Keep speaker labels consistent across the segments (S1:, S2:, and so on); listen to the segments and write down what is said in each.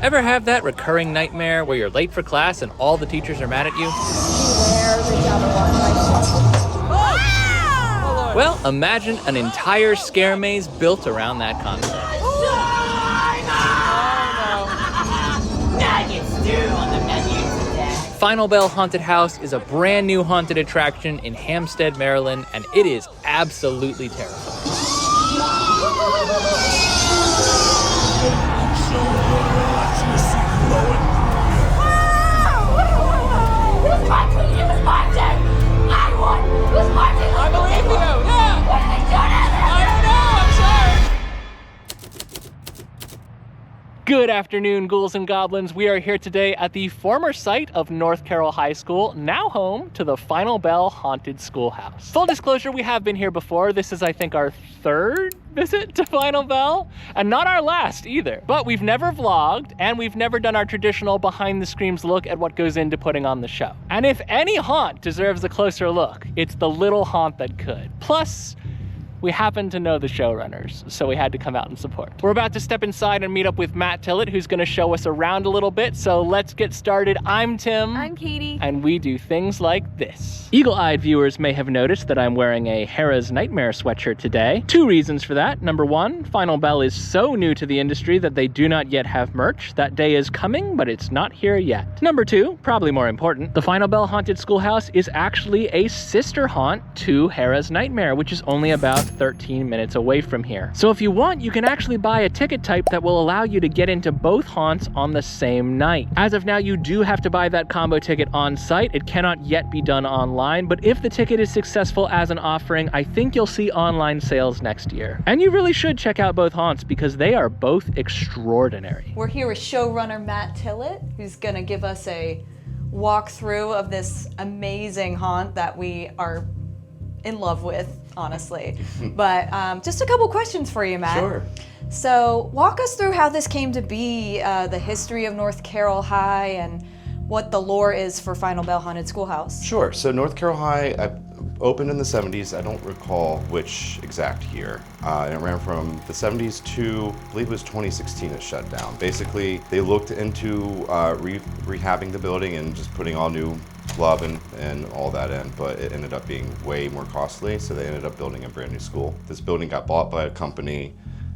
S1: Ever have that recurring nightmare where you're late for class and all the teachers are mad at you? Well, imagine an entire scare maze built around that concept. Final Bell Haunted House is a brand new haunted attraction in Hampstead, Maryland, and it is absolutely terrifying.
S2: I believe you, yeah! What did they do to him? I don't know, I'm sorry!
S1: Good afternoon, ghouls and goblins. We are here today at the former site of North Carroll High School, now home to the Final Bell Haunted Schoolhouse. Full disclosure, we have been here before. This is, I think, our third visit to Final Bell, and not our last either. But we've never vlogged, and we've never done our traditional behind the screams look at what goes into putting on the show. And if any haunt deserves a closer look, it's the little haunt that could. Plus, we happen to know the showrunners, so we had to come out and support. We're about to step inside and meet up with Matt Tillett, who's gonna show us around a little bit, so let's get started. I'm Tim.
S3: I'm Katie.
S1: And we do things like this. Eagle-eyed viewers may have noticed that I'm wearing a Hera's Nightmare sweatshirt today. Two reasons for that. Number one, Final Bell is so new to the industry that they do not yet have merch. That day is coming, but it's not here yet. Number two, probably more important, the Final Bell Haunted Schoolhouse is actually a sister haunt to Hera's Nightmare, which is only about 13 minutes away from here. So if you want, you can actually buy a ticket type that will allow you to get into both haunts on the same night. As of now, you do have to buy that combo ticket on site. It cannot yet be done online, but if the ticket is successful as an offering, I think you'll see online sales next year. And you really should check out both haunts because they are both extraordinary.
S3: We're here with showrunner Matt Tillett, who's gonna give us a walkthrough of this amazing haunt that we are in love with, honestly. But just a couple questions for you, Matt.
S4: Sure.
S3: So walk us through how this came to be, the history of North Carroll High, and what the lore is for Final Bell Haunted Schoolhouse.
S4: Sure. So North Carroll High opened in the 70s. I don't recall which exact year. And it ran from the 70s to, I believe it was 2016 it shut down. Basically, they looked into rehabbing the building and just putting all new love and all that in, but it ended up being way more costly, so they ended up building a brand new school. This building got bought by a company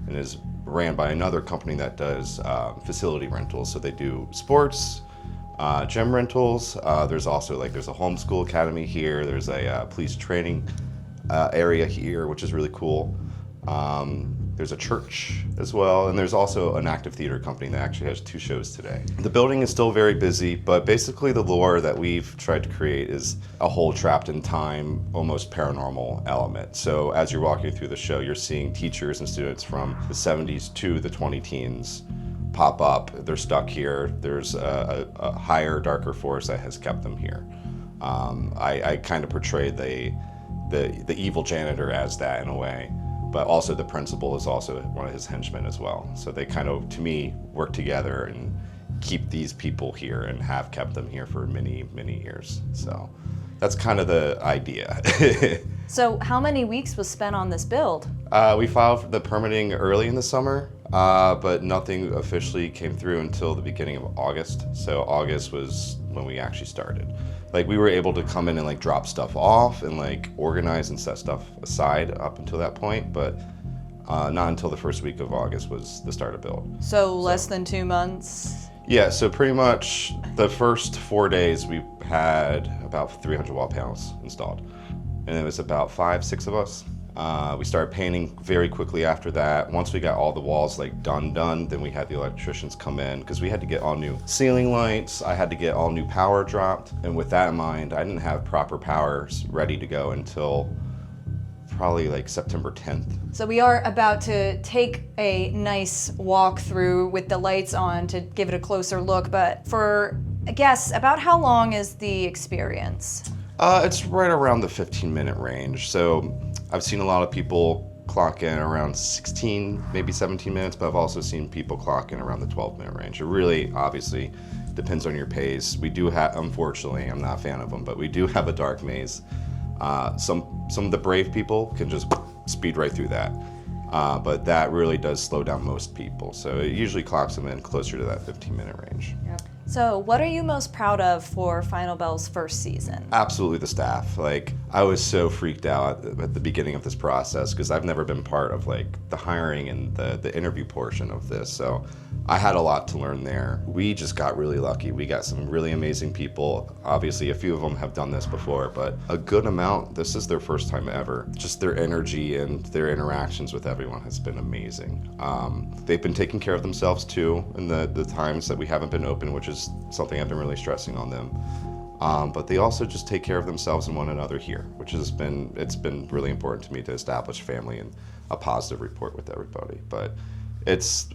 S4: and is ran by another company that does facility rentals. So they do sports, gym rentals. There's also there's a homeschool academy here. There's a police training area here, which is really cool. There's a church as well, and there's also an active theater company that actually has 2 shows today. The building is still very busy, but basically the lore that we've tried to create is a whole trapped in time, almost paranormal element. So as you're walking through the show, you're seeing teachers and students from the 70s to the 20-teens pop up. They're stuck here. There's a higher, darker force that has kept them here. I kind of portrayed the evil janitor as that in a way. But also the principal is also one of his henchmen as well. So they kind of, to me, work together and keep these people here and have kept them here for many, many years. So that's kind of the idea.
S3: So how many weeks was spent on this build?
S4: We filed for the permitting early in the summer, but nothing officially came through until the beginning of August. So August was when we actually started. We were able to come in and drop stuff off and organize and set stuff aside up until that point, but not until the first week of August was the start of build.
S3: So less than 2 months?
S4: Yeah, so pretty much the first 4 days we had about 300 wall panels installed. And it was about 5-6 of us. We started painting very quickly after that. Once we got all the walls done, then we had the electricians come in because we had to get all new ceiling lights. I had to get all new power dropped. And with that in mind, I didn't have proper powers ready to go until probably September 10th.
S3: So we are about to take a nice walk through with the lights on to give it a closer look, but for a guess, about how long is the experience?
S4: It's right around the 15-minute range. So I've seen a lot of people clock in around 16, maybe 17 minutes, but I've also seen people clock in around the 12-minute range. It really, obviously, depends on your pace. We do have, unfortunately, I'm not a fan of them, but we do have a dark maze. Some of the brave people can just speed right through that. But that really does slow down most people. So it usually clocks them in closer to that 15-minute range.
S3: Yep. So what are you most proud of for Final Bell's first season?
S4: Absolutely the staff. Like, I was so freaked out at the beginning of this process because I've never been part of like the hiring and the interview portion of this. So I had a lot to learn there. We just got really lucky. We got some really amazing people. Obviously, a few of them have done this before, but a good amount, this is their first time ever. Just their energy and their interactions with everyone has been amazing. They've been taking care of themselves too in the times that we haven't been open, which is something I've been really stressing on them. But they also just take care of themselves and one another here, which it's been really important to me to establish family and a positive rapport with everybody. But it's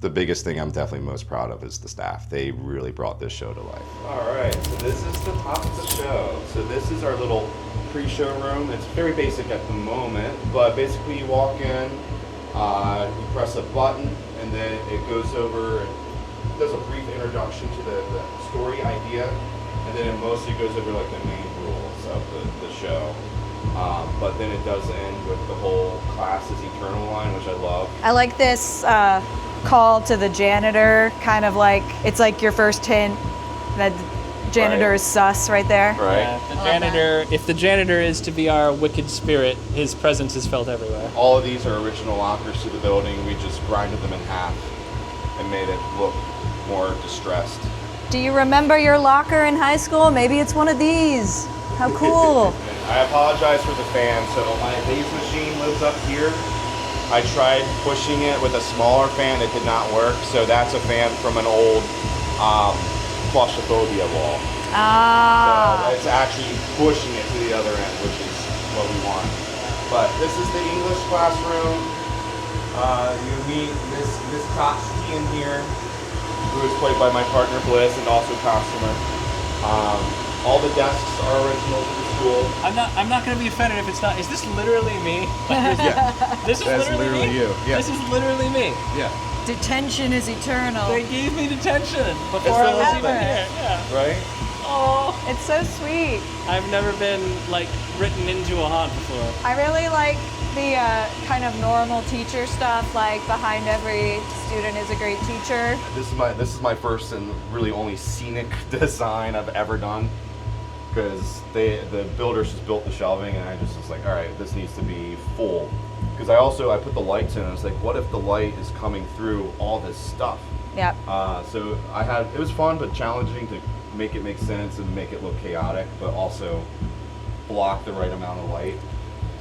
S4: the biggest thing I'm definitely most proud of is the staff. They really brought this show to life. All right, so this is the top of the show. So this is our little pre-show room. It's very basic at the moment, but basically you walk in, you press a button, and then it goes over and does a brief introduction to the story idea, and then it mostly goes over like the main rules of the show. But then it does end with the whole class is eternal line, which I love.
S3: I like this call to the janitor, kind of like, it's like your first hint that the janitor is sus right there.
S4: Right.
S1: Yeah, the janitor, if the janitor is to be our wicked spirit, his presence is felt everywhere.
S4: All of these are original lockers to the building. We just grinded them in half and made it look more distressed.
S3: Do you remember your locker in high school? Maybe it's one of these. How cool.
S4: I apologize for the fan. So my laser machine lives up here. I tried pushing it with a smaller fan. It did not work. So that's a fan from an old claustrophobia wall.
S3: Ah.
S4: So it's actually pushing it to the other end, which is what we want. But this is the English classroom. You meet Miss Kotsky in here, who is played by my partner Bliss and also costumer. All the desks are original to the school.
S1: I'm not gonna be offended if it's not. Is this literally me?
S4: Yeah,
S1: This is
S4: that's
S1: literally me?
S4: you. Yeah.
S1: This is literally me.
S4: Yeah.
S3: Detention is eternal.
S1: They gave me detention before
S4: It's
S1: I
S4: so
S1: was even
S3: ever.
S1: here. Yeah.
S4: Right?
S1: Oh,
S3: It's so sweet.
S1: I've never been like written into a haunt before.
S3: I really like the kind of normal teacher stuff, like behind every student is a great teacher.
S4: This is my first and really only scenic design I've ever done, because the builders just built the shelving and I just was like, all right, this needs to be full. Because I put the lights in and I was like, what if the light is coming through all this stuff?
S3: Yep.
S4: So it was fun but challenging to make it make sense and make it look chaotic, but also block the right amount of light.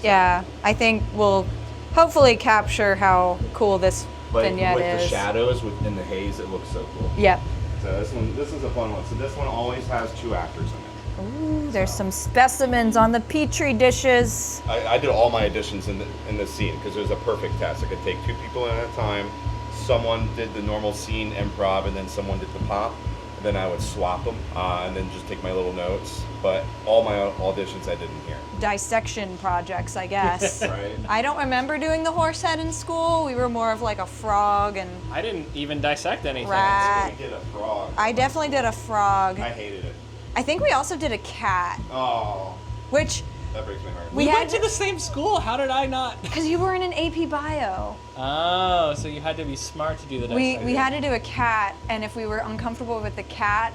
S3: Yeah, I think we'll hopefully capture how cool this
S4: But
S3: vignette
S4: with
S3: is.
S4: the shadows within the haze, it looks so cool.
S3: Yep.
S4: So this is a fun one. So this one always has 2 actors in it.
S3: Ooh, there's some specimens on the petri dishes.
S4: I did all my additions in this scene because it was a perfect test. I could take 2 people in at a time. Someone did the normal scene improv, and then someone did the pop. And then I would swap them, and then just take my little notes. But all my auditions I did in here.
S3: Dissection projects, I guess.
S4: Right.
S3: I don't remember doing the horse head in school. We were more of like a frog and
S1: I didn't even dissect anything.
S3: rat.
S4: We did a frog.
S3: I definitely did a frog.
S4: I hated it.
S3: I think we also did a cat,
S4: Oh,
S3: which
S4: that breaks my heart.
S1: We
S3: had
S1: went to the same school. How did I not?
S3: because you were in an AP bio.
S1: Oh, so you had to be smart to do the dissecting.
S3: We had to do a cat, and if we were uncomfortable with the cat,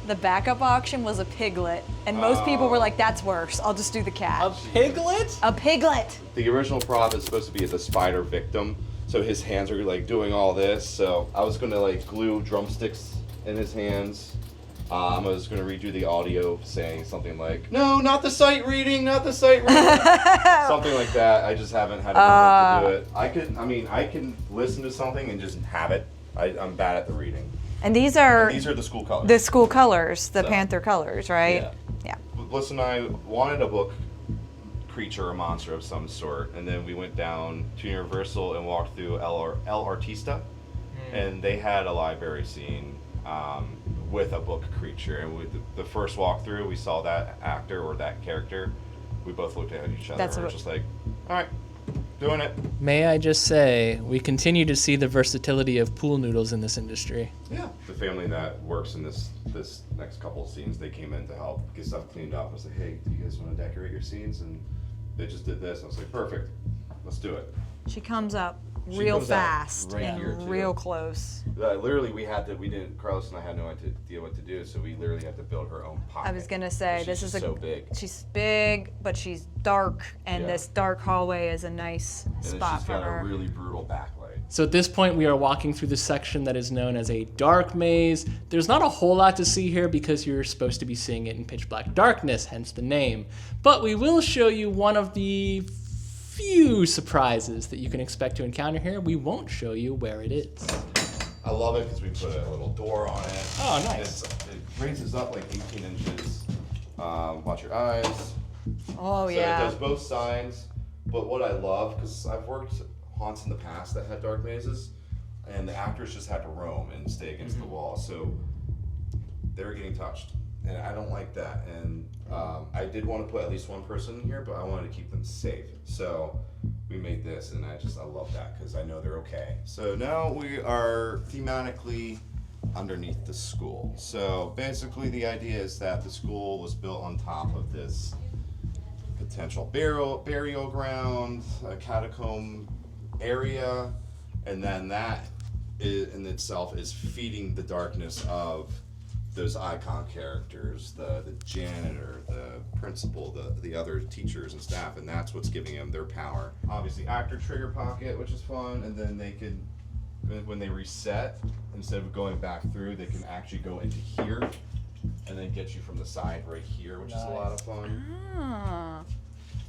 S3: the backup option was a piglet. And most people were like, that's worse. I'll just do the cat.
S1: A piglet?
S3: A piglet.
S4: The original prop is supposed to be the spider victim, so his hands are like doing all this. So I was gonna like glue drumsticks in his hands. I was gonna redo the audio saying something like, "No, not the sight reading, not the sight reading," something like that. I just haven't had enough to do it. I can listen to something and just have it. I'm bad at the reading.
S3: And these are
S4: the school colors.
S3: the school colors, the
S4: So.
S3: Panther colors, right?
S4: Yeah.
S3: Yeah.
S4: Bliss and I wanted a book creature or monster of some sort, and then we went down to Universal and walked through El Artista, and they had a library scene with a book creature, and with the first walkthrough we saw that actor or that character. We both looked at each other and were just like, all right, doing it.
S1: May I just say, we continue to see the versatility of pool noodles in this industry.
S4: Yeah. The family that works in this next couple of scenes, they came in to help get stuff cleaned up. I was like, hey, do you guys want to decorate your scenes? And they just did this. I was like, perfect, let's do it.
S3: She comes up
S4: She
S3: real
S4: comes out
S3: fast
S4: right
S3: and
S4: here, too.
S3: real close.
S4: Literally, Carlos and I had no idea what to do, so we literally had to build her own pocket.
S3: I was gonna say
S4: She's
S3: this is
S4: just so big.
S3: She's big, but she's dark, and
S4: Yeah.
S3: this dark hallway is a nice
S4: And then
S3: spot
S4: she's
S3: for
S4: got
S3: her.
S4: a really brutal backlight.
S1: So at this point, we are walking through the section that is known as a dark maze. There's not a whole lot to see here because you're supposed to be seeing it in pitch black darkness, hence the name. But we will show you one of the few surprises that you can expect to encounter here. We won't show you where it is.
S4: I love it because we put a little door on it.
S1: Oh, nice.
S4: It raises up like 18 inches. Watch your eyes.
S3: Oh
S4: So
S3: yeah.
S4: it does both sides. But what I love, because I've worked haunts in the past that had dark mazes, and the actors just had to roam and stay against the wall. So they were getting touched. And I don't like that. And I did want to put at least one person in here, but I wanted to keep them safe. So we made this, and I love that because I know they're okay. So now we are thematically underneath the school. So basically the idea is that the school was built on top of this potential burial ground, a catacomb area, and then that in itself is feeding the darkness of those icon characters, the janitor, the principal, the other teachers and staff, and that's what's giving them their power. Obviously actor trigger pocket, which is fun, and then they can, when they reset, instead of going back through, they can actually go into here and then get you from the side right here, which is a lot of fun.
S3: Ah.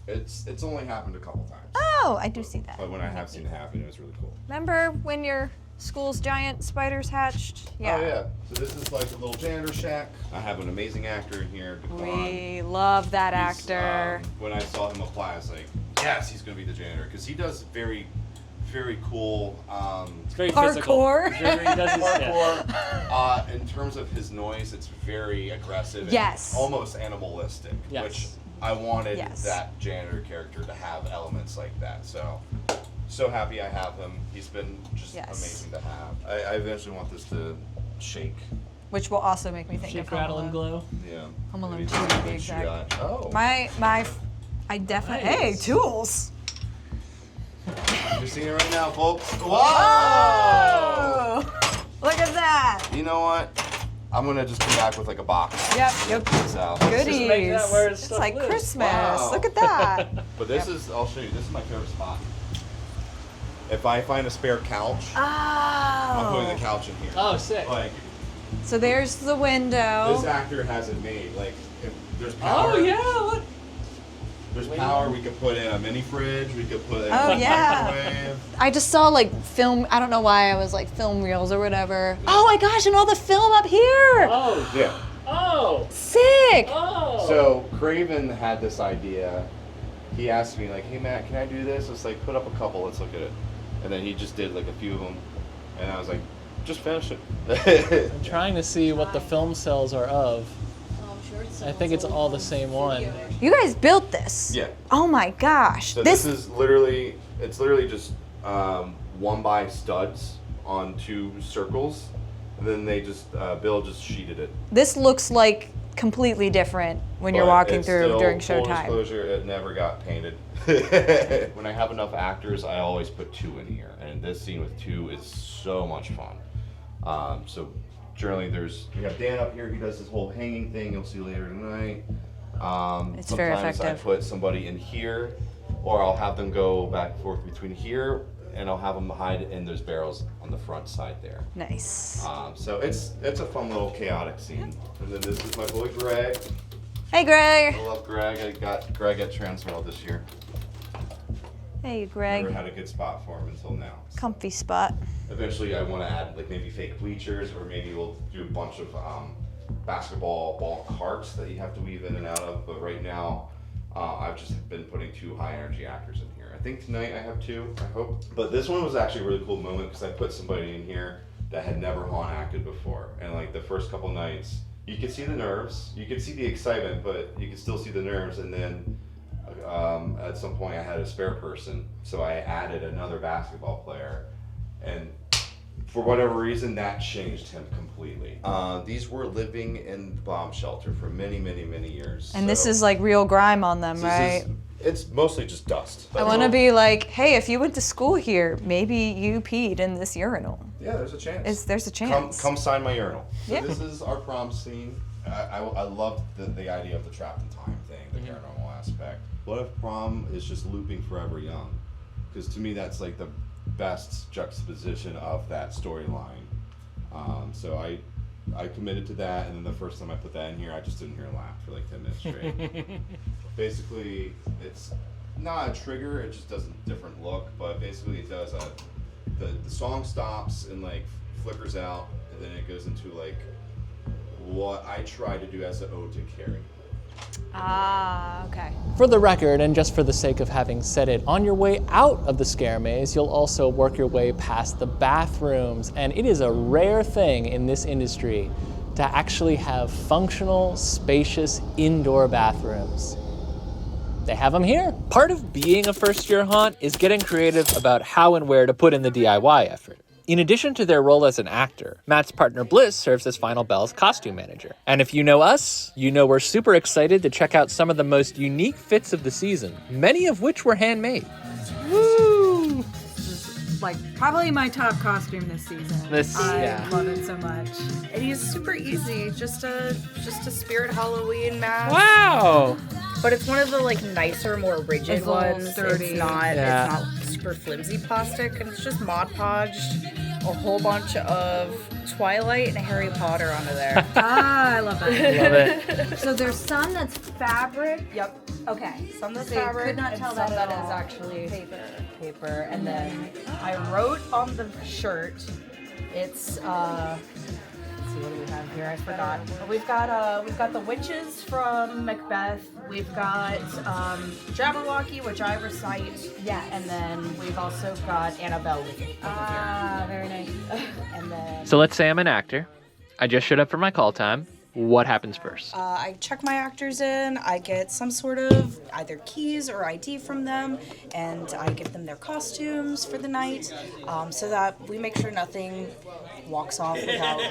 S4: It's only happened a couple times.
S3: Oh, I do see that.
S4: But when I have seen it happen, it was really cool.
S3: Remember when your school's giant spiders hatched? Yeah.
S4: Oh yeah. So this is like a little janitor shack. I have an amazing actor in here.
S3: We love that actor.
S4: When I saw him apply, I was like, yes, he's gonna be the janitor because he does very, very cool.
S1: It's very physical.
S3: Parkour.
S1: He does his,
S4: Parkour. In terms of his noise, it's very aggressive.
S3: Yes.
S4: And almost animalistic.
S1: Yes.
S4: Which I wanted
S3: Yes.
S4: that janitor character to have elements like that. So happy I have him. He's been just
S3: Yes.
S4: amazing to have. I eventually want this to shake.
S3: Which will also make me think
S1: shake,
S3: of Home
S1: rattle, and
S3: Alone.
S1: glow.
S4: Yeah.
S3: Home Alone
S4: Maybe
S3: 2 to be
S4: make sure you
S3: exact.
S4: got- Oh.
S3: I definitely.
S1: Nice.
S3: Hey, tools.
S4: You're seeing it right now, folks. Whoa!
S3: Oh! Look at that.
S4: You know what? I'm gonna just come back with like a box.
S3: Yep.
S4: So.
S3: Goodies.
S1: make that where
S3: It's
S1: stuff
S3: like
S1: lives.
S3: Christmas.
S4: Wow.
S3: Look at that.
S4: But this is, I'll show you, this is my favorite spot. If I find a spare couch, I'm putting the
S3: Oh.
S4: couch in here.
S1: Oh, sick.
S4: Like,
S3: So there's the window.
S4: this actor has it made. Like, if there's power.
S1: Oh, yeah, look.
S4: There's power, we could put in a mini fridge, we could put in
S3: Oh,
S4: a
S3: yeah.
S4: microwave.
S3: I just saw like film. I don't know why I was like film reels or whatever. Oh my gosh! And all the film up here.
S1: Oh.
S4: Yeah.
S1: Oh.
S3: Sick.
S1: Oh.
S4: So Craven had this idea. He asked me like, "Hey Matt, can I do this?" It's like, put up a couple, let's look at it. And then he just did like a few of them, and I was like, just finish it.
S1: I'm trying to see what the film cells are of. I think it's all the same one.
S3: You guys built this.
S4: Yeah.
S3: Oh my gosh.
S4: So this is literally, it's literally just 1x studs on 2 circles, and then they just Bill just sheeted it.
S3: This looks like completely different when you're
S4: But
S3: walking
S4: it's
S3: through
S4: still,
S3: during
S4: full
S3: showtime.
S4: disclosure, it never got painted. When I have enough actors, I always put 2 in here, and this scene with 2 is so much fun. So generally, we have Dan up here. He does this whole hanging thing. You'll see later tonight.
S3: It's very
S4: Sometimes I
S3: effective.
S4: put somebody in here, or I'll have them go back and forth between here, and I'll have them hide in those barrels on the front side there.
S3: Nice.
S4: So it's a fun little chaotic scene. And then this is my boy Greg.
S3: Hey, Greg.
S4: I love Greg. I got Greg at Transworld this year.
S3: Hey,
S4: Never
S3: Greg.
S4: had a good spot for him until now.
S3: Comfy spot.
S4: Eventually, I want to add like maybe fake bleachers, or maybe we'll do a bunch of basketball ball carts that you have to weave in and out of. But right now, I've just been putting 2 high energy actors in here. I think tonight I have 2, I hope. But this one was actually a really cool moment because I put somebody in here that had never haunt acted before. And like the first couple nights, you could see the nerves, you could see the excitement, but you could still see the nerves. And then at some point I had a spare person, so I added another basketball player. And for whatever reason, that changed him completely. These were living in the bomb shelter for many, many, many years.
S3: And this
S4: So
S3: is like real grime on them,
S4: this
S3: right?
S4: is It's mostly just dust.
S3: I want to be like, hey, if you went to school here, maybe you peed in this urinal.
S4: Yeah, there's a chance.
S3: There's a chance.
S4: Come sign my urinal. So
S3: Yeah.
S4: this is our prom scene. I love the idea of the trapped in time thing, the paranormal aspect. What if prom is just looping forever young? Because to me, that's like the best juxtaposition of that storyline. So I committed to that, and then the first time I put that in here, I just didn't hear a laugh for like 10 minutes straight. Basically, it's not a trigger, it just does a different look, but basically it does the song stops and like flickers out, and then it goes into like what I try to do as an ode to Carrie.
S3: Ah, okay.
S1: For the record, and just for the sake of having said it, on your way out of the scare maze, you'll also work your way past the bathrooms, and it is a rare thing in this industry to actually have functional, spacious, indoor bathrooms. They have them here. Part of being a first-year haunt is getting creative about how and where to put in the DIY effort. In addition to their role as an actor, Matt's partner Bliss serves as Final Bell's costume manager. And if you know us, you know we're super excited to check out some of the most unique fits of the season, many of which were handmade. Woo!
S5: Like probably my top costume this season. I love it so much.
S6: And he's super easy, just a spirit Halloween mask.
S1: Wow!
S6: But it's one of the like nicer, more rigid
S5: It's a little
S6: ones.
S5: sturdy.
S6: It's not super flimsy plastic, and it's just Mod Podged a whole bunch of Twilight and Harry Potter onto there.
S5: I love that.
S1: Love it.
S5: So there's some that's fabric.
S6: Yep.
S5: Okay.
S6: Some that's
S5: So you
S6: fabric,
S5: could not
S6: and
S5: tell
S6: some
S5: that at
S6: that is
S5: all.
S6: actually
S5: Paper.
S6: And then I wrote on the shirt. It's let's see, what do we have here? I forgot. We've got the witches from Macbeth. We've got Jabberwocky, which I recite.
S5: Yes.
S6: And then we've also got Annabelle with it.
S5: Ah, very nice.
S6: And then
S1: So let's say I'm an actor. I just showed up for my call time. What happens first?
S6: I check my actors in. I get some sort of either keys or ID from them, and I give them their costumes for the night, so that we make sure nothing walks off without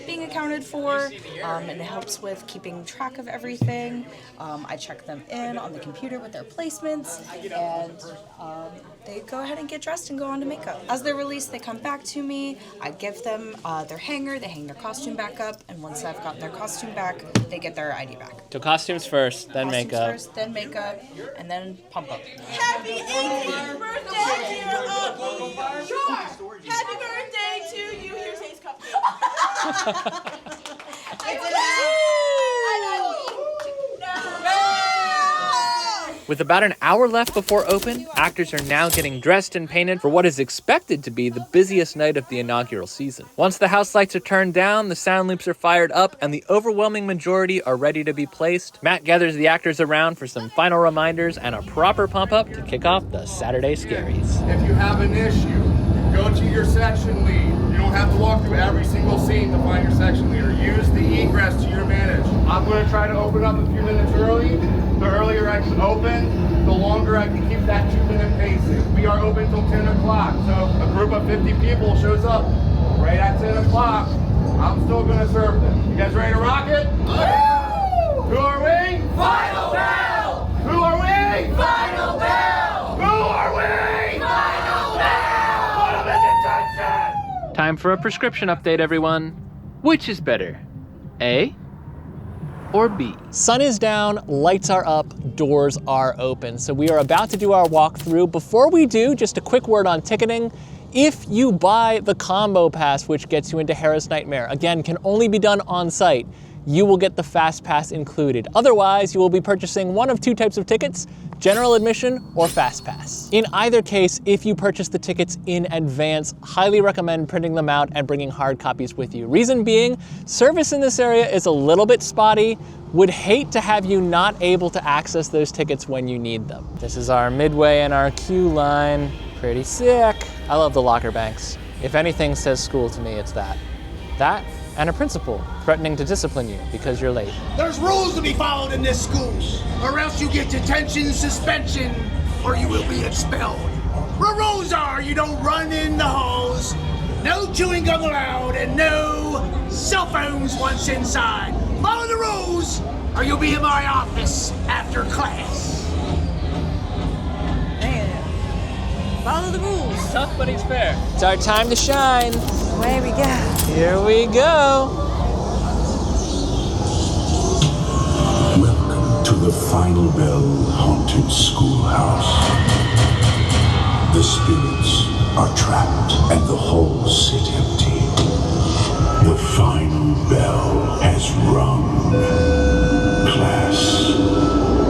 S6: being accounted for, and it helps with keeping track of everything. I check them in on the computer with their placements, and they go ahead and get dressed and go on to makeup. As they're released, they come back to me. I give them their hanger. They hang their costume back up, and once I've got their costume back, they get their ID back.
S1: So costumes first, then
S6: Costumes
S1: makeup.
S6: first, then makeup, and then pump up.
S2: Happy 18th birthday, dear Augie! Sure! Happy birthday to you. Here's Hayes Cup.
S1: With about an hour left before open, actors are now getting dressed and painted for what is expected to be the busiest night of the inaugural season. Once the house lights are turned down, the sound loops are fired up, and the overwhelming majority are ready to be placed, Matt gathers the actors around for some final reminders and a proper pump-up to kick off the Saturday Scaries.
S7: If you have an issue, go to your section lead. You don't have to walk through every single scene to find your section leader. Use the egress to your advantage. I'm going to try to open up a few minutes early. The earlier I can open, the longer I can keep that 2-minute pacing. We are open till 10 o'clock, so a group of 50 people shows up right at 10 o'clock. I'm still going to serve them. You guys ready to rock it? Who are we?
S2: Final Bell!
S7: Who are we?
S2: Final Bell!
S7: Who are we?
S2: Final Bell!
S7: Put 'em in detention!
S1: Time for a prescription update, everyone. Which is better, A or B? Sun is down, lights are up, doors are open. So we are about to do our walkthrough. Before we do, just a quick word on ticketing. If you buy the combo pass, which gets you into Harrow's Nightmare, again, can only be done on site, you will get the fast pass included. Otherwise, you will be purchasing one of two types of tickets, general admission or fast pass. In either case, if you purchase the tickets in advance, highly recommend printing them out and bringing hard copies with you. Reason being, service in this area is a little bit spotty. Would hate to have you not able to access those tickets when you need them. This is our Midway and our queue line. Pretty sick. I love the locker banks. If anything says school to me, it's that. That and a principal threatening to discipline you because you're late.
S8: There's rules to be followed in this school, or else you get detention, suspension, or you will be expelled. The rules are you don't run in the halls, no chewing gum allowed, and no cell phones once inside. Follow the rules, or you'll be in my office after class.
S5: Follow the rules.
S1: Tough, but he's fair. It's our time to shine.
S5: Away we go.
S1: Here we go.
S9: Welcome to the Final Bell Haunted Schoolhouse. The spirits are trapped and the halls sit empty. The final bell has rung. Class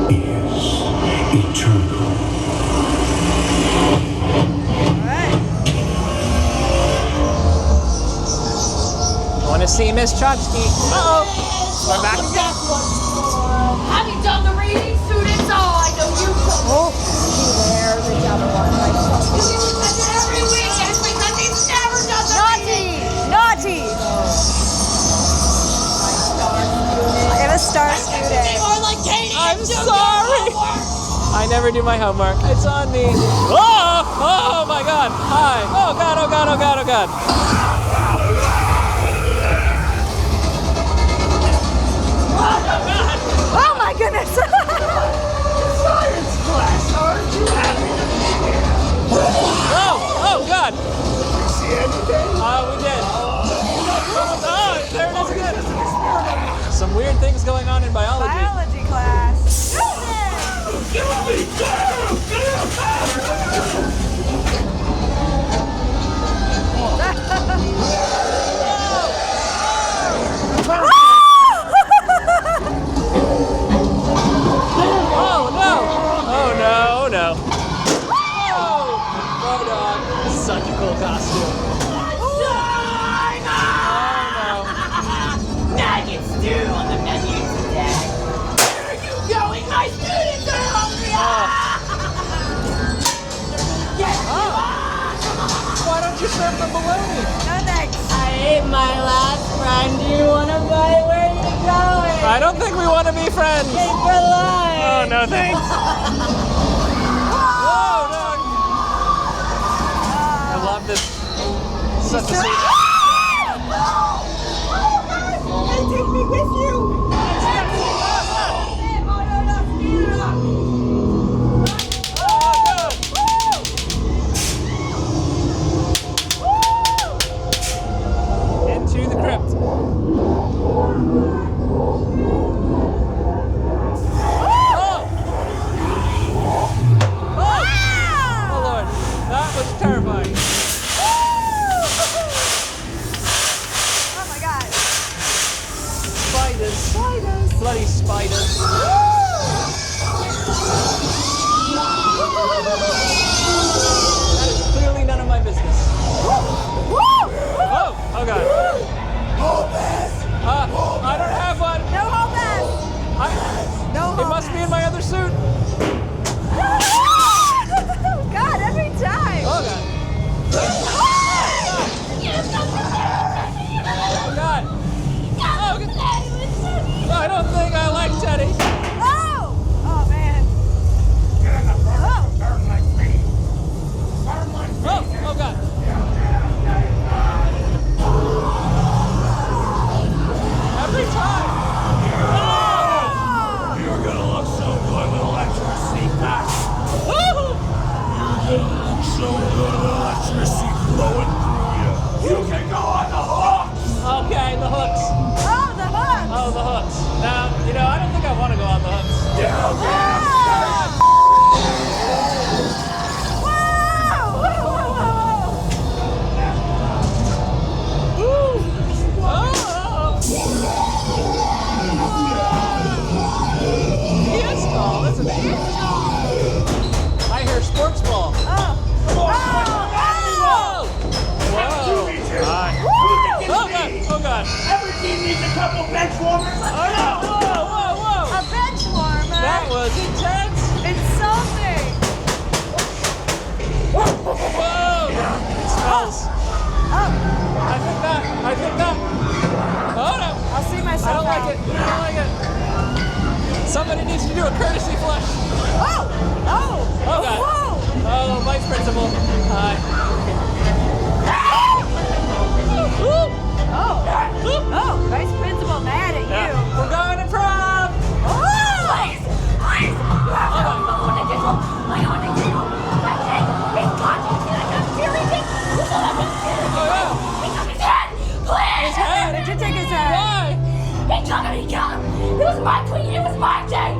S9: is eternal.
S1: Want to see Miss Chotchki? Uh-oh. We're back again.
S2: Have you done the reading, students? Oh, I know you don't.
S5: Oh, beware the other one.
S2: You get it every week, and it's because he's never done the reading.
S5: Naughty! I have a star student.
S2: More like Katie.
S1: I'm sorry. I never do my homework. It's on me. Oh! Oh my God! Hi! Oh God! Oh God! Oh God! Oh God!
S5: Oh my goodness!
S8: Science class, aren't you happy to be here?
S1: Oh! Oh God!
S8: See anything?
S1: We did. Oh, there it is again. Some weird things going on in biology.
S5: Biology class.
S1: Oh no! Oh no! Oh no! Oh! Oh dog! Such a cool costume.
S2: Nuggets stew on the menu today. Where are you going? My students are hungry.
S1: Why don't you serve the bologna?
S5: No thanks.
S2: I ate my last friend. Do you want to buy? Where are you going?
S1: I don't think we want to be friends.
S2: Stay for life.
S1: Oh no, thanks. Whoa, dog! I love this. Such a sweet.
S2: Hey, take me with you.
S1: Into the crypt. Oh Lord, that was terrifying.
S5: Oh my god.
S1: Spiders. Spiders. Bloody spiders. That is clearly none of my business. Oh, oh God. I don't have one.
S5: No hall pass. No
S1: It
S5: hall
S1: must be in my other suit.
S5: Oh god, every time.
S1: Oh God. Oh God. Oh, God. I don't think I like Teddy.
S5: Oh! Oh man. Oh!
S1: Oh, oh God. Every time.
S8: You're gonna look so good with electricity back. You're gonna look so good with electricity flowing through you. You can go on the hooks.
S1: Okay, the hooks.
S5: Oh, the hook!
S1: Oh, the hooks. Now, you know, I don't think I want to go on the hooks.
S8: Yeah, okay.
S1: Yes, ball, isn't it? I hear sports ball. Whoa! Hi. Oh God! Oh God!
S8: Every team needs a couple bench warmers.
S1: Oh no! Whoa! Whoa! Whoa!
S5: A bench warmer.
S1: That was intense.
S5: Insulting.
S1: Whoa! It smells.
S5: Oh,
S1: I think that. Oh no!
S5: I'll see
S1: I
S5: myself
S1: don't like
S5: out.
S1: it. I don't like it. Somebody needs to do a courtesy flush.
S5: Oh! Oh!
S1: Oh God!
S5: Whoa!
S1: Oh, vice principal. Hi.
S5: Oh! Oh! Vice principal mad at you.
S1: We're going to prom.
S2: Please! I want to get home. I want to get home. That's it. It's got He took him, he killed him. It was my queen, it was my day.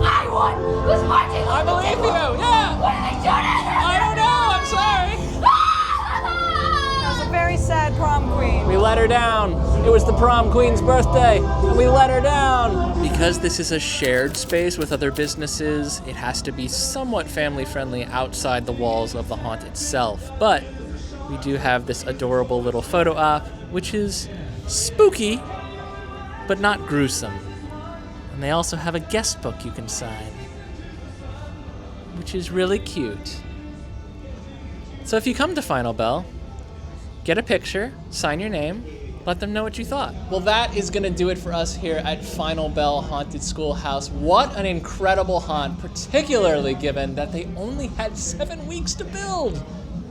S2: I won. It was my day.
S1: I believe you, yeah.
S2: What did they do to him?
S1: I don't know, I'm sorry.
S3: That was a very sad prom queen.
S1: We let her down. It was the prom queen's birthday, and we let her down. Because this is a shared space with other businesses, it has to be somewhat family friendly outside the walls of the haunt itself. But we do have this adorable little photo op, which is spooky, but not gruesome. And they also have a guest book you can sign, which is really cute. So if you come to Final Bell, get a picture, sign your name, let them know what you thought. Well, that is gonna do it for us here at Final Bell Haunted Schoolhouse. What an incredible haunt, particularly given that they only had 7 weeks to build.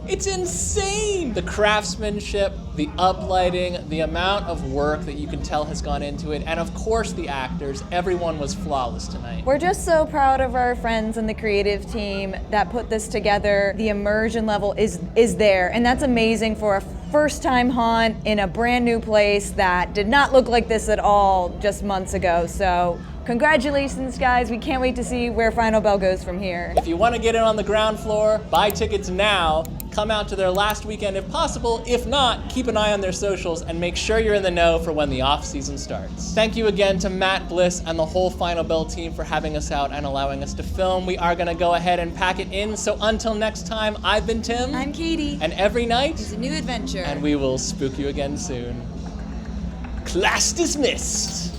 S1: It's insane! The craftsmanship, the uplighting, the amount of work that you can tell has gone into it, and of course the actors, everyone was flawless tonight.
S3: We're just so proud of our friends and the creative team that put this together. The immersion level is there, and that's amazing for a first-time haunt in a brand new place that did not look like this at all just months ago. So congratulations, guys. We can't wait to see where Final Bell goes from here.
S1: If you want to get in on the ground floor, buy tickets now. Come out to their last weekend if possible. If not, keep an eye on their socials and make sure you're in the know for when the off-season starts. Thank you again to Matt Bliss and the whole Final Bell team for having us out and allowing us to film. We are going to go ahead and pack it in. So until next time, I've been Tim.
S5: I'm Katie.
S1: And every night
S5: It's a new adventure.
S1: And we will spook you again soon. Class dismissed.